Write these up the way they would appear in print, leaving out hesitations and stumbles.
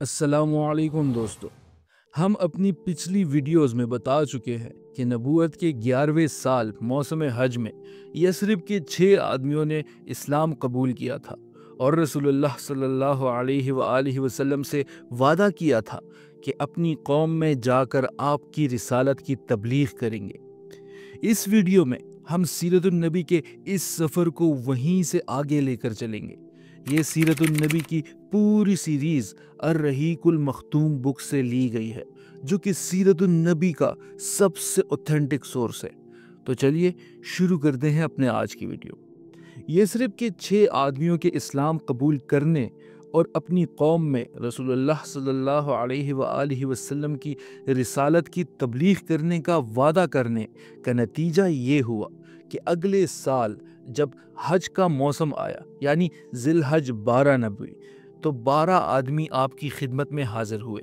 السلام علیکم دوستو، ہم اپنی پچھلی ویڈیوز میں بتا چکے ہیں کہ نبوت کے 11ویں سال موسم حج میں یثرب کے 6 آدمیوں نے اسلام قبول کیا تھا اور رسول اللہ صلی اللہ علیہ وآلہ وسلم سے وعدہ کیا تھا کہ اپنی قوم میں جا کر آپ کی رسالت کی تبلیغ کریں گے۔ اس ویڈیو میں ہم سیرت النبی کے اس سفر کو وہیں سے آگے لے کر چلیں گے۔ یہ سیرت النبی کی پوری سیریز الرحیق المختوم بک سے لی گئی ہے، جو کہ سیرت النبی کا سب سے اوتھینٹک سورس ہے۔ تو چلیے شروع کرتے ہیں اپنے آج کی ویڈیو۔ یثرب کے 6 آدمیوں کے اسلام قبول کرنے اور اپنی قوم میں رسول اللہ صلی اللہ علیہ وآلہ وسلم کی رسالت کی تبلیغ کرنے کا وعدہ کرنے کا نتیجہ یہ ہوا کہ اگلے سال جب حج کا موسم آیا، یعنی ذی الحج 12 نبوی، تو 12 آدمی آپ کی خدمت میں حاضر ہوئے۔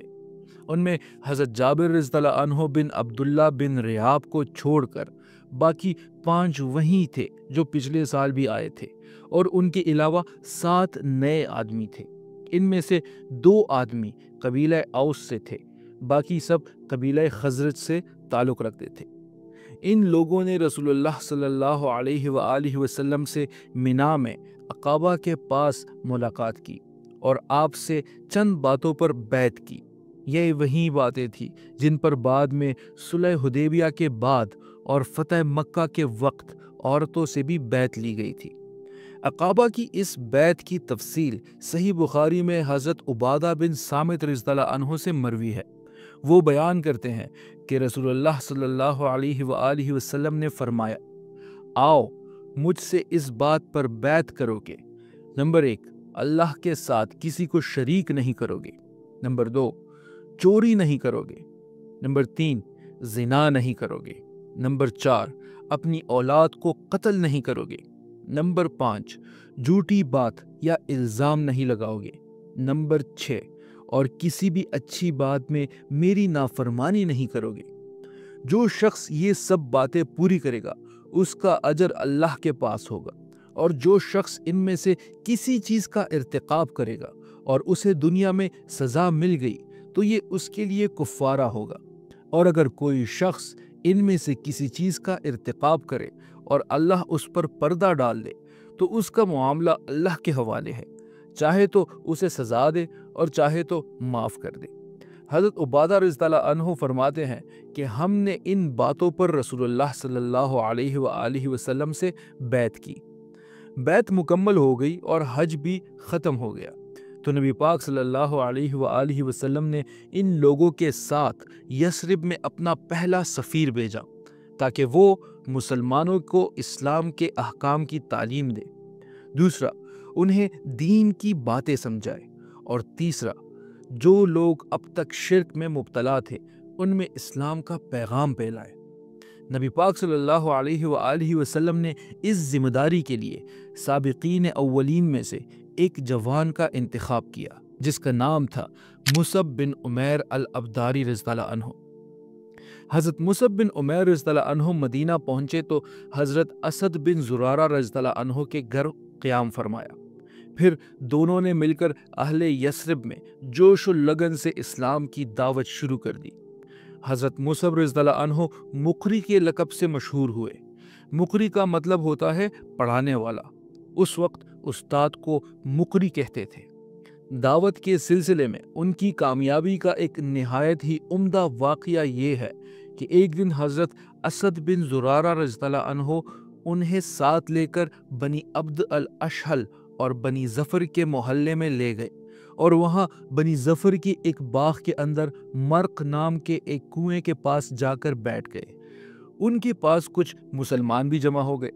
ان میں حضرت جابر رضی اللہ عنہ بن عبداللہ بن ریاب کو چھوڑ کر باقی 5 وہی تھے جو پچھلے سال بھی آئے تھے، اور ان کے علاوہ 7 نئے آدمی تھے۔ ان میں سے 2 آدمی قبیلہ اوس سے تھے، باقی سب قبیلہ خزرج سے تعلق رکھتے تھے۔ ان لوگوں نے رسول اللہ صلی اللہ علیہ وآلہ وسلم سے مینا میں عقابہ کے پاس ملاقات کی اور آپ سے چند باتوں پر بیعت کی۔ یہ وہی باتیں تھیں جن پر بعد میں صلح حدیبیہ کے بعد اور فتح مکہ کے وقت عورتوں سے بھی بیعت لی گئی تھی۔ عقابہ کی اس بیعت کی تفصیل صحیح بخاری میں حضرت عبادہ بن صامت رضی اللہ عنہ سے مروی ہے۔ وہ بیان کرتے ہیں کہ رسول اللہ صلی اللہ علیہ وآلہ وسلم نے فرمایا، آؤ مجھ سے اس بات پر بیعت کرو کہ نمبر 1، اللہ کے ساتھ کسی کو شریک نہیں کرو گے، نمبر 2، چوری نہیں کرو گے، نمبر 3، زنا نہیں کرو گے، نمبر 4، اپنی اولاد کو قتل نہیں کرو گے، نمبر 5، جھوٹی بات یا الزام نہیں لگاؤ گے، نمبر 6، اور کسی بھی اچھی بات میں میری نافرمانی نہیں کرو گے۔ جو شخص یہ سب باتیں پوری کرے گا اس کا اجر اللہ کے پاس ہوگا، اور جو شخص ان میں سے کسی چیز کا ارتکاب کرے گا اور اسے دنیا میں سزا مل گئی تو یہ اس کے لیے کفارہ ہوگا، اور اگر کوئی شخص ان میں سے کسی چیز کا ارتکاب کرے اور اللہ اس پر پردہ ڈال دے تو اس کا معاملہ اللہ کے حوالے ہے، چاہے تو اسے سزا دے اور چاہے تو معاف کر دے۔ حضرت عبادہ رضی اللہ عنہ فرماتے ہیں کہ ہم نے ان باتوں پر رسول اللہ صلی اللہ علیہ وآلہ وسلم سے بیعت کی۔ بیعت مکمل ہو گئی اور حج بھی ختم ہو گیا تو نبی پاک صلی اللہ علیہ وآلہ وسلم نے ان لوگوں کے ساتھ یثرب میں اپنا پہلا سفیر بھیجا تاکہ وہ مسلمانوں کو اسلام کے احکام کی تعلیم دے، دوسرا انہیں دین کی باتیں سمجھائے، اور تیسرا جو لوگ اب تک شرک میں مبتلا تھے ان میں اسلام کا پیغام پھیلائے۔ نبی پاک صلی اللہ علیہ وآلہ وسلم نے اس ذمہ داری کے لیے سابقین اولین میں سے ایک جوان کا انتخاب کیا جس کا نام تھا مصعب بن عمیر الابداری رضی اللہ عنہ۔ حضرت مصعب بن عمیر رضی اللہ عنہ مدینہ پہنچے تو حضرت اسد بن زرارہ رضی اللہ عنہ کے گھر قیام فرمایا۔ پھر دونوں نے مل کر اہل یثرب میں جوش و لگن سے اسلام کی دعوت شروع کر دی۔ حضرت مصعب رضی اللہ عنہ مقری کے لقب سے مشہور ہوئے۔ مقری کا مطلب ہوتا ہے پڑھانے والا۔ اس وقت استاد کو مقری کہتے تھے۔ دعوت کے سلسلے میں ان کی کامیابی کا ایک نہایت ہی عمدہ واقعہ یہ ہے کہ ایک دن حضرت اسد بن زرارہ رضی اللہ عنہ انہیں ساتھ لے کر بنی عبد الاشہل اور بنی ظفر کے محلے میں لے گئے، اور وہاں بنی ظفر کی ایک باغ کے اندر مرق نام کے ایک کنویں کے پاس جا کر بیٹھ گئے۔ ان کے پاس کچھ مسلمان بھی جمع ہو گئے۔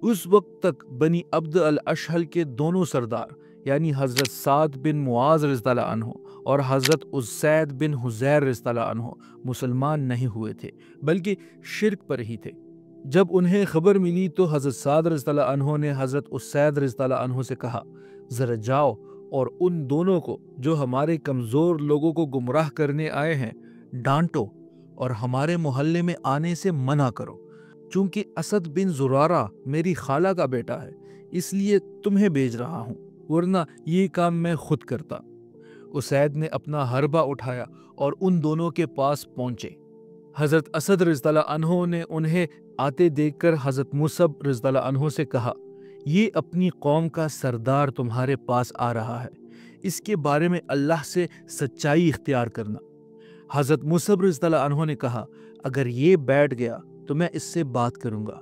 اس وقت تک بنی عبد الاشہل کے دونوں سردار یعنی حضرت سعد بن معاذ رضی اللہ عنہ اور حضرت اسید بن حضیر رضی اللہ عنہ مسلمان نہیں ہوئے تھے بلکہ شرک پر ہی تھے۔ جب انہیں خبر ملی تو حضرت سعد رضی اللہ عنہ نے حضرت اسید رضی اللہ عنہ سے کہا، ذرا جاؤ اور ان دونوں کو جو ہمارے کمزور لوگوں کو گمراہ کرنے آئے ہیں ڈانٹو اور ہمارے محلے میں آنے سے منع کرو، چونکہ اسد بن زرارہ میری خالہ کا بیٹا ہے، اس لیے تمہیں بھیج رہا ہوں، ورنہ یہ کام میں خود کرتا۔ اسید نے اپنا حربہ اٹھایا اور ان دونوں کے پاس پہنچے۔ حضرت اسد رضی اللہ عنہ نے انہیں آتے دیکھ کر حضرت مصعب رضی اللہ عنہ سے کہا، یہ اپنی قوم کا سردار تمہارے پاس آ رہا ہے، اس کے بارے میں اللہ سے سچائی اختیار کرنا۔ حضرت مصعب رضی اللہ عنہ نے کہا، اگر یہ بیٹھ گیا تو میں اس سے بات کروں گا۔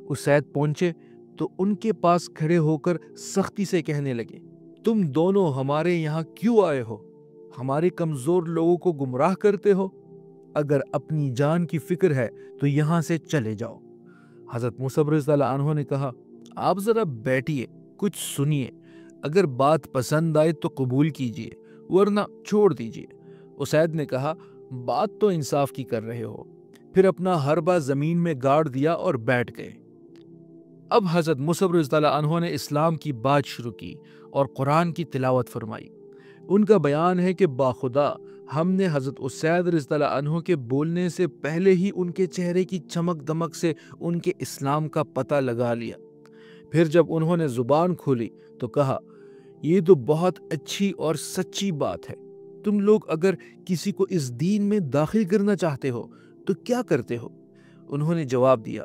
اسید پہنچے تو ان کے پاس کھڑے ہو کر سختی سے کہنے لگے، تم دونوں ہمارے یہاں کیوں آئے ہو؟ ہمارے کمزور لوگوں کو گمراہ کرتے ہو؟ اگر اپنی جان کی فکر ہے تو یہاں سے چلے جاؤ۔ حضرت مصعب رضی اللہ عنہ نے کہا، آپ ذرا بیٹھیے، کچھ سنیے، اگر بات پسند آئے تو قبول کیجیے ورنہ چھوڑ دیجیے۔ اسید نے کہا، بات تو انصاف کی کر رہے ہو۔ پھر اپنا حربہ زمین میں گاڑ دیا اور بیٹھ گئے۔ اب حضرت مصعب رضی اللہ عنہ نے اسلام کی بات شروع کی اور قرآن کی تلاوت فرمائی۔ ان کا بیان ہے کہ باخدا ہم نے حضرت اسید رضی اللہ عنہ کے بولنے سے پہلے ہی ان کے چہرے کی چمک دمک سے ان کے اسلام کا پتہ لگا لیا۔ پھر جب انہوں نے زبان کھولی تو کہا، یہ تو بہت اچھی اور سچی بات ہے، تم لوگ اگر کسی کو اس دین میں داخل کرنا چاہتے ہو تو کیا کرتے ہو؟ انہوں نے جواب دیا،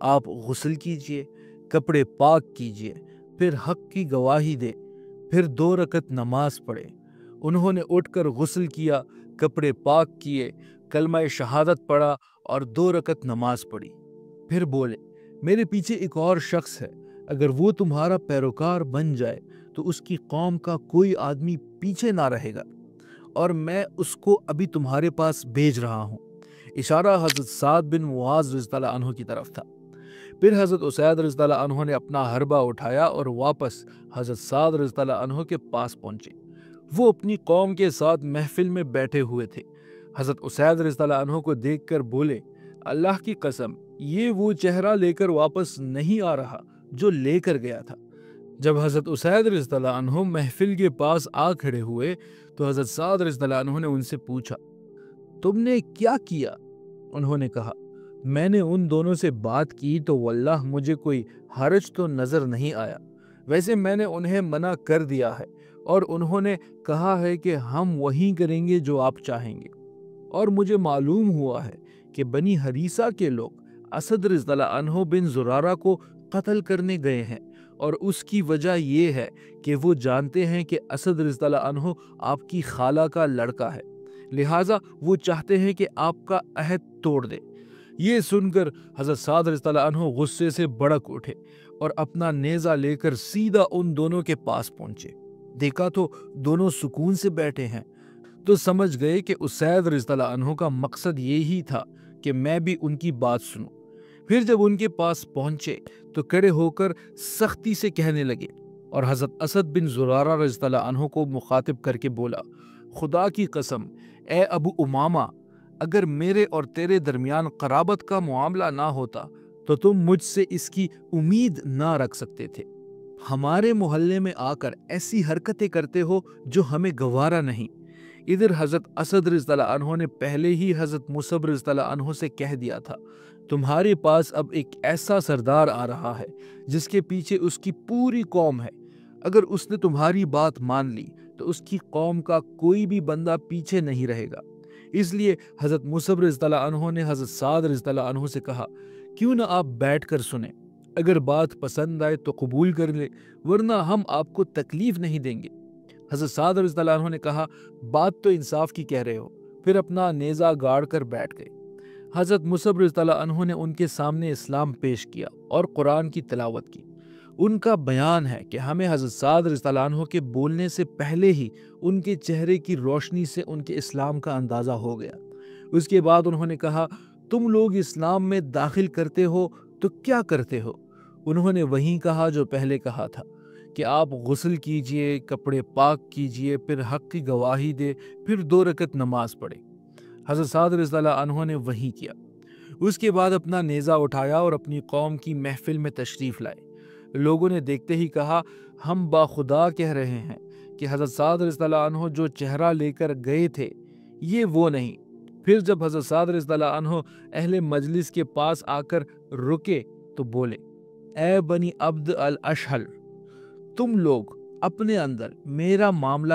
آپ غسل کیجئے، کپڑے پاک کیجئے، پھر حق کی گواہی دے، پھر 2 رکعت نماز پڑھے۔ انہوں نے اٹھ کر غسل کیا، کپڑے پاک کیے، کلمہ شہادت پڑھا اور 2 رکعت نماز پڑھی۔ پھر بولے، میرے پیچھے ایک اور شخص ہے، اگر وہ تمہارا پیروکار بن جائے تو اس کی قوم کا کوئی آدمی پیچھے نہ رہے گا، اور میں اس کو ابھی تمہارے پاس بھیج رہا ہوں۔ اشارہ حضرت سعد بن معاذ رضی اللہ عنہ کی طرف تھا۔ پھر حضرت اسید رضی اللہ عنہ نے اپنا حربہ اٹھایا اور واپس حضرت سعد رضی اللہ عنہ کے پاس پہنچے۔ وہ اپنی قوم کے ساتھ محفل میں بیٹھے ہوئے تھے۔ حضرت اسید رضی اللہ عنہ کو دیکھ کر بولے، اللہ کی قسم، یہ وہ چہرہ لے کر واپس نہیں آ رہا جو لے کر گیا تھا۔ جب حضرت اسید رضی اللہ عنہ محفل کے پاس آ کھڑے ہوئے تو حضرت سعد رضی اللہ عنہ نے ان سے پوچھا، تم نے کیا کیا؟ انہوں نے کہا، میں نے ان دونوں سے بات کی تو واللہ مجھے کوئی حرج تو نظر نہیں آیا، ویسے میں نے انہیں منع کر دیا ہے اور انہوں نے کہا ہے کہ ہم وہی کریں گے جو آپ چاہیں گے، اور مجھے معلوم ہوا ہے کہ بنی حریثہ کے لوگ اسد رضی اللہ عنہ بن زرارہ کو قتل کرنے گئے ہیں، اور اس کی وجہ یہ ہے کہ وہ جانتے ہیں کہ اسد رضی اللہ عنہ آپ کی خالہ کا لڑکا ہے، لہٰذا وہ چاہتے ہیں کہ آپ کا عہد توڑ دے۔ یہ سن کر حضرت سعد رضی اللہ عنہ غصے سے بڑک اٹھے اور اپنا نیزہ لے کر سیدھا ان دونوں کے پاس پہنچے۔ دیکھا تو دونوں سکون سے بیٹھے ہیں، تو سمجھ گئے کہ اسید رضی اللہ عنہ کا مقصد یہی تھا کہ میں بھی ان کی بات سنوں۔ پھر جب ان کے پاس پہنچے تو کھڑے ہو کر سختی سے کہنے لگے، اور حضرت اسد بن زرارہ رضی اللہ عنہ کو مخاطب کر کے بولا، خدا کی قسم، اے ابو امامہ، اگر میرے اور تیرے درمیان قرابت کا معاملہ نہ ہوتا تو تم مجھ سے اس کی امید نہ رکھ سکتے تھے۔ ہمارے محلے میں آ کر ایسی حرکتیں کرتے ہو جو ہمیں گوارا نہیں۔ ادھر حضرت اسد رضی اللہ عنہ نے پہلے ہی حضرت مصعب رضی اللہ عنہ سے کہہ دیا تھا، تمہارے پاس اب ایک ایسا سردار آ رہا ہے جس کے پیچھے اس کی پوری قوم ہے، اگر اس نے تمہاری بات مان لی تو اس کی قوم کا کوئی بھی بندہ پیچھے نہیں رہے گا۔ اس لیے حضرت مصعب رضی اللہ عنہ نے حضرت سعد رضی اللہ عنہ سے کہا، کیوں نہ آپ بیٹھ کر سنیں، اگر بات پسند آئے تو قبول کر لے ورنہ ہم آپ کو تکلیف نہیں دیں گے۔ حضرت سعد رضی اللہ عنہ نے کہا، بات تو انصاف کی کہہ رہے ہو، پھر اپنا نیزہ گاڑ کر بیٹھ گئے۔ حضرت مصعب رضی اللہ عنہ نے ان کے سامنے اسلام پیش کیا اور قرآن کی تلاوت کی۔ ان کا بیان ہے کہ ہمیں حضرت سعد رضی اللہ عنہ کے بولنے سے پہلے ہی ان کے چہرے کی روشنی سے ان کے اسلام کا اندازہ ہو گیا۔ اس کے بعد انہوں نے کہا، تم لوگ اسلام میں داخل کرتے ہو تو کیا کرتے ہو؟ انہوں نے وہی کہا جو پہلے کہا تھا کہ آپ غسل کیجئے، کپڑے پاک کیجئے، پھر حق کی گواہی دے، پھر 2 رکعت نماز پڑھے۔ حضرت سعد رضی اللہ عنہ نے وہی کیا۔ اس کے بعد اپنا نیزہ اٹھایا اور اپنی قوم کی محفل میں تشریف لائے۔ لوگوں نے دیکھتے ہی کہا، ہم باخدا کہہ رہے ہیں کہ حضرت سعد رضی اللہ عنہ جو چہرہ لے کر گئے تھے یہ وہ نہیں۔ پھر جب حضرت سعد رضی اللہ عنہ اہل مجلس کے پاس آ کر رکے تو بولے، اے بنی عبد الاشہل، تم لوگ اپنے اندر میرا معاملہ